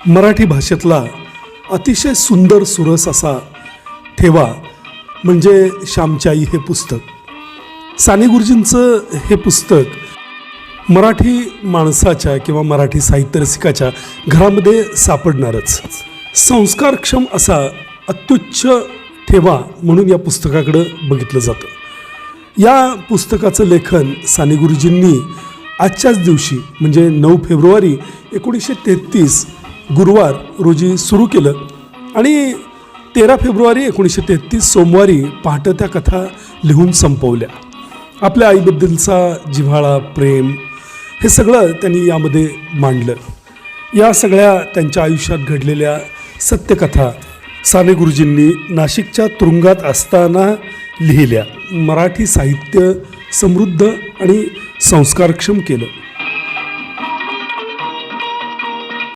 मराठी भाषेतला अतिशय सुंदर सुरस असा ठेवा म्हणजे श्यामची आई हे पुस्तक। साने गुरुजींचं हे पुस्तक मराठी माणसाच्या किंवा मराठी साहित्य रसिकाच्या घरामध्ये सापडणारच। संस्कारक्षम असा अत्युच्च ठेवा म्हणून या पुस्तकाकडे बघितलं जातं। या पुस्तकाचं लेखन साने गुरुजींनी आजच्याच दिवशी म्हणजे 9 फेब्रुवारी 1933 गुरुवार रोजी सुरू केलं आणि 13 फेब्रुवारी 1933 सोमवारी पहाटे त्या कथा लिहून संपवल्या। आपल्या आईबद्दलचा जिव्हाळा, प्रेम हे सगळं त्यांनी यामध्ये मांडलं। या सगळ्या त्यांच्या आयुष्यात घडलेल्या सत्यकथा साने गुरुजींनी नाशिकच्या तुरुंगात असताना लिहिल्या। मराठी साहित्य समृद्ध आणि संस्कारक्षम केलं।